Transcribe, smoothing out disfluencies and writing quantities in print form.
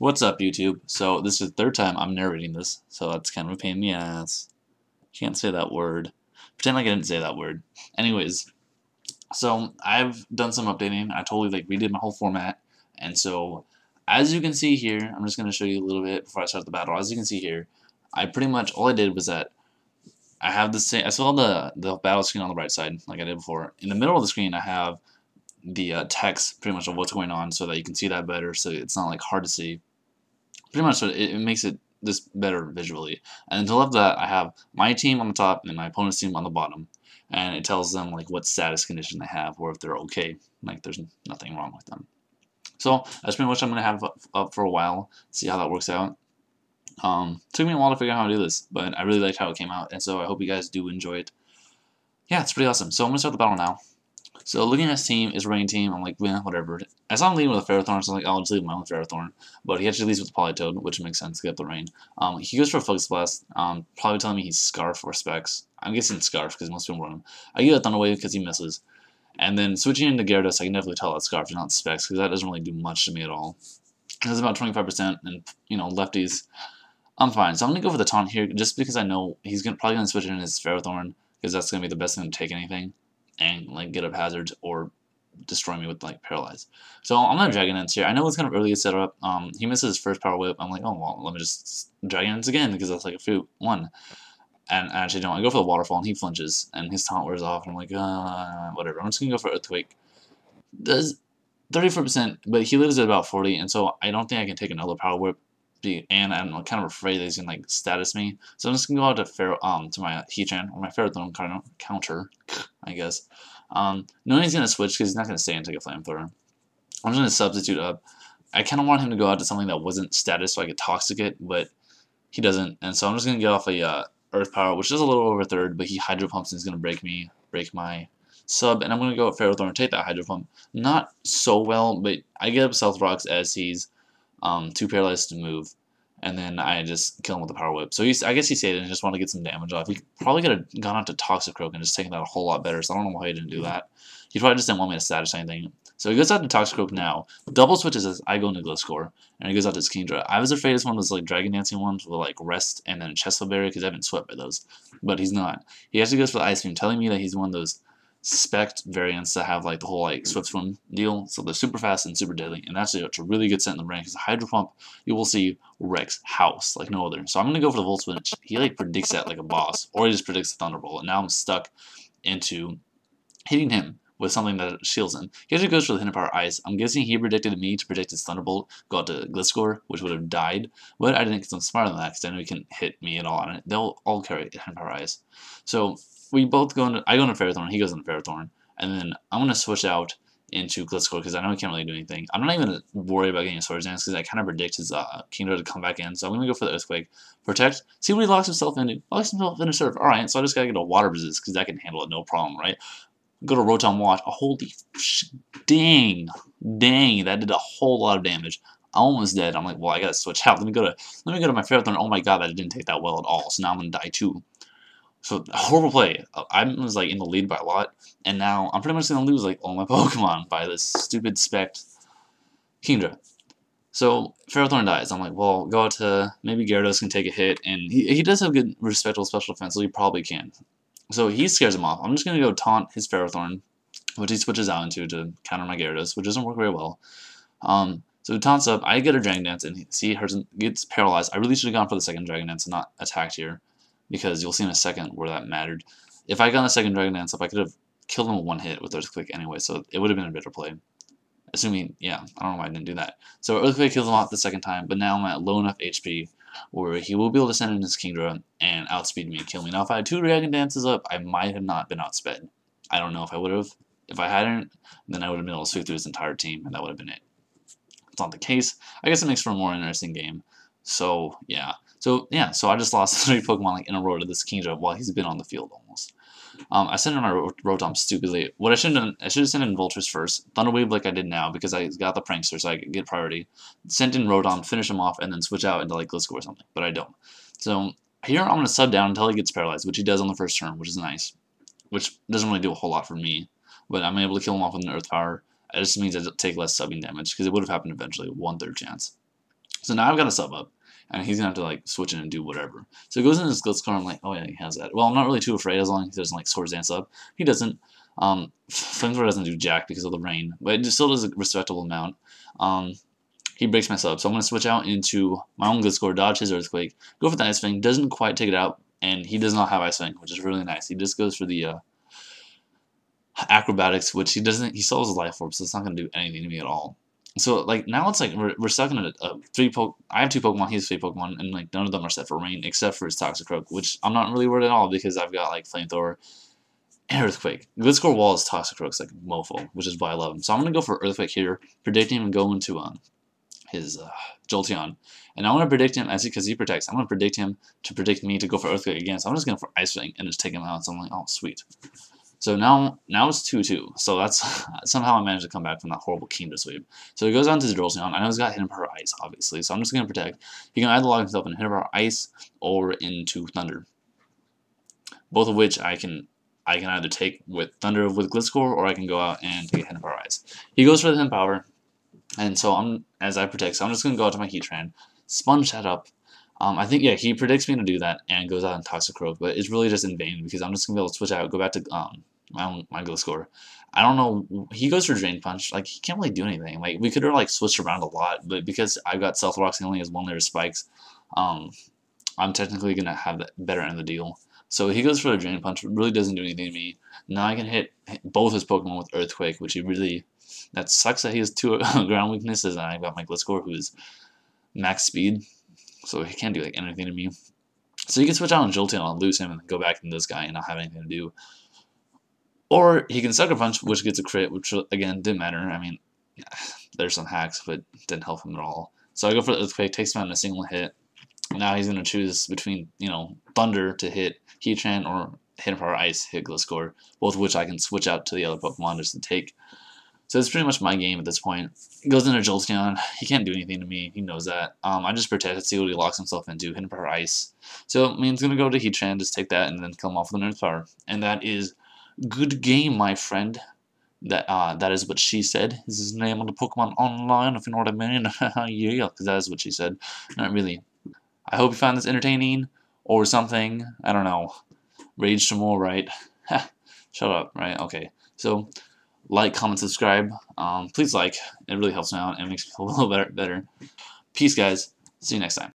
What's up, YouTube? So this is the third time I'm narrating this, so that's kind of a pain in the ass. Can't say that word. Pretend like I didn't say that word. Anyways, so I've done some updating. I totally redid my whole format, and so as you can see here, I'm just gonna show you a little bit before I start the battle. As you can see here, I pretty much all I did was that I have the same. I still have the battle screen on the right side like I did before. In the middle of the screen, I have the text pretty much of what's going on, so that you can see that better. So it's not like hard to see. Pretty much, it makes it this better visually. And to the left of that, I have my team on the top and my opponent's team on the bottom, and it tells them like what status condition they have or if they're okay, like there's nothing wrong with them. So that's pretty much what I'm gonna have up for a while. See how that works out. Took me a while to figure out how to do this, but I really liked how it came out, and so I hope you guys do enjoy it. Yeah, it's pretty awesome. So I'm gonna start the battle now. So looking at his team, his rain team, I'm like, yeah, whatever. I saw him leading with a Ferrothorn, so I'm like, I'll just leave my own Ferrothorn. But he actually leads with Polytoad, which makes sense to get up the rain. He goes for a Focus Blast, probably telling me he's Scarf or Specs. I'm guessing Scarf because most people run him. I get a Thunder Wave because he misses. And then switching into Gyarados, I can definitely tell that's Scarf and not Specs because that doesn't really do much to me at all. It's about 25%, and lefties, I'm fine. So I'm gonna go for the taunt here just because I know he's probably gonna switch in his Ferrothorn because that's gonna be the best thing to take anything and get up hazards or destroy me with Paralyze. So I'm gonna Dragon Dance here. I know it's kind of early to set up. He misses his first Power Whip. I'm like, oh well, let me just Dragon Dance again because that's like a few one. And I actually don't. I go for the Waterfall and he flinches and his taunt wears off. And I'm like, whatever. I'm just gonna go for Earthquake. Does 34%, but he lives at about 40, and so I don't think I can take another Power Whip. And I'm kind of afraid that he's gonna status me. So I'm just gonna go out to my Heatran or my Ferrothorn kind of counter, I guess. Knowing he's gonna switch because he's not gonna stay and take a Flamethrower. I'm just gonna substitute up. I kind of want him to go out to something that wasn't status so I could Toxic it, but he doesn't, and so I'm just gonna get off a Earth Power, which is a little over third, but he Hydro Pumps and is gonna break my sub, and I'm gonna go with Ferrothorn and take that Hydro Pump. Not so well, but I get up South Rocks as he's too paralyzed to move, and then I just kill him with the Power Whip. So I guess he stayed and just wanted to get some damage off. He probably could have gone out to Toxicroak and just taken that a whole lot better, so I don't know why he didn't do that. He probably just didn't want me to status anything. So he goes out to Toxicroak now, double switches as I go into Gliscor, and he goes out to Skindra. I was afraid it's one of those Dragon Dancing ones with Rest and then Chesto Berry because I've been swept by those, but he's not. He actually goes for the Ice Beam, telling me that he's one of those spec variants that have the whole Swift Swim deal, so they're super fast and super deadly, and that's a really good set in the brain because the Hydro Pump, you will see, wrecks house like no other. So I'm gonna go for the Volt Switch. He predicts that like a boss, or he just predicts the Thunderbolt, and now I'm stuck into hitting him with something that shields him. He actually goes for the Hidden Power Ice. I'm guessing he predicted me to predict his Thunderbolt, go out to Gliscor, which would have died, but I didn't because I'm smarter than that because I know he can hit me at all on it. They'll all carry Hidden Power Ice. So we both go into, I go into Ferrothorn, he goes into Ferrothorn, and then I'm going to switch out into Gliscor because I know he can't really do anything. I'm not even going to worry about getting a Swords Dance because I kind of predict his Kingdra to come back in, so I'm going to go for the Earthquake. Protect, see what he locks himself into. Locks himself into Surf. Alright, so I just got to get a Water Resist because that can handle it no problem, right? Go to Rotom Watch. Oh, holy dang, that did a whole lot of damage. I'm almost dead. I'm like, well, I gotta switch out. Let me go to my Ferrothorn. Oh my god, that didn't take that well at all. So now I'm gonna die too. So horrible play. I was in the lead by a lot, and now I'm pretty much gonna lose all my Pokemon by this stupid spec Kingdra. So Ferrothorn dies. I'm like, well, go out to maybe Gyarados can take a hit, and he does have good respectable special defense, so he probably can. So he scares him off. I'm just gonna go taunt his Ferrothorn, which he switches out into to counter my Gyarados, which doesn't work very well. So he taunts up. I get a Dragon Dance, and he gets paralyzed. I really should have gone for the second Dragon Dance and not attacked here, because you'll see in a second where that mattered. If I got a second Dragon Dance up, I could have killed him with one hit with Earthquake anyway, so it would have been a better play. Assuming, yeah, I don't know why I didn't do that. So Earthquake kills him off the second time, but now I'm at low enough HP where he will be able to send in his Kingdra and outspeed me and kill me. Now, if I had 2 Dragon Dances up, I might have not been outsped. I don't know if I would have. If I hadn't, then I would have been able to sweep through his entire team, and that would have been it. It's not the case. I guess it makes for a more interesting game. So, yeah. So I just lost 3 Pokemon in a row to this Kingdra while he's been on the field almost. I sent in my Rotom stupidly. What I should have sent in Vultures first. Thunder Wave like I did now because I got the Prankster so I could get priority. Sent in Rotom, finish him off, and then switch out into Gliscor or something. But I don't. So here I'm going to sub down until he gets paralyzed, which he does on the first turn, which is nice. Which doesn't really do a whole lot for me. But I'm able to kill him off with an Earth Power. It just means I take less subbing damage because it would have happened eventually, 1/3 chance. So now I've got a sub up, and he's gonna have to like switch in and do whatever. So he goes into his Glitzcore, I'm like, oh yeah, he has that. Well, I'm not really too afraid as long as he doesn't like Swords Dance up. He doesn't. Flamethrower doesn't do jack because of the rain, but it still does a respectable amount. He breaks my sub, so I'm gonna switch out into my own Glitzcore, dodge his Earthquake, go for the Ice Fang, doesn't quite take it out, and he does not have Ice Fang, which is really nice. He just goes for the acrobatics, which he doesn't. He still has a life orb, so it's not gonna do anything to me at all. So like now it's like we're stuck in a I have 2 Pokemon, he has 3 Pokemon, and like none of them are set for rain except for his Toxicroak, which I'm not really worried at all because I've got like Flamethrower and Earthquake. Glitzcore Wall is Toxicroak's like mofo, which is why I love him. So I'm gonna go for Earthquake here, predicting him and go into his Jolteon. And I'm gonna predict him because he protects. I'm gonna predict him to predict me to go for Earthquake again. So I'm just going for Ice Fang and just take him out. So I'm like, oh sweet. So now it's 2-2. So that's somehow I managed to come back from that horrible Kingdom sweep. So he goes on to his Jolteon. I know he's got Hidden Power Ice, obviously. So I'm just gonna protect. He can either lock himself in Hidden Power Ice or into Thunder. Both of which I can either take with Thunder with Glitzcore, or I can go out and take a Hidden Power Ice. He goes for the Hidden Power, and so as I protect, so I'm just gonna go out to my Heatran, sponge that up. I think, yeah, he predicts me to do that and goes out and Toxicroak, but it's really just in vain because I'm just gonna be able to switch out, go back to my Glitzcore. I don't know. He goes for Drain Punch. Like he can't really do anything. Like we could have like switched around a lot, but because I've got Stealth Rocks, he only has 1 layer of spikes. I'm technically gonna have the better end of the deal. So he goes for the Drain Punch. It really doesn't do anything to me. Now I can hit both his Pokemon with Earthquake, which he really. That sucks that he has 2 ground weaknesses, and I got my Glitzcore, who is max speed, so he can't do like anything to me. So you can switch out on Jolteon and lose him, and then go back into this guy and not have anything to do. Or he can Sucker Punch, which gets a crit, which again didn't matter. I mean, there's some hacks, but didn't help him at all. So I go for the Earthquake, takes him out in a single hit. Now he's gonna choose between Thunder to hit Heatran or Hidden Power Ice hit Glitzcore, both of which I can switch out to the other Pokemon just to take. So it's pretty much my game at this point. He goes into Jolteon. He can't do anything to me. He knows that. I just protect it, see what he locks himself into. Hidden Power Ice. So I mean, he's gonna go to Heatran, just take that, and then kill him off with an Earth Power. And that is good game, my friend. That is what she said. Is his name on the Pokemon Online, if you know what I mean? Yeah, because that is what she said. Not really. I hope you found this entertaining or something. I don't know. Rage some more, right? Shut up, right? Okay. So, like, comment, subscribe. Please like. It really helps me out and makes me feel a little better. Peace, guys. See you next time.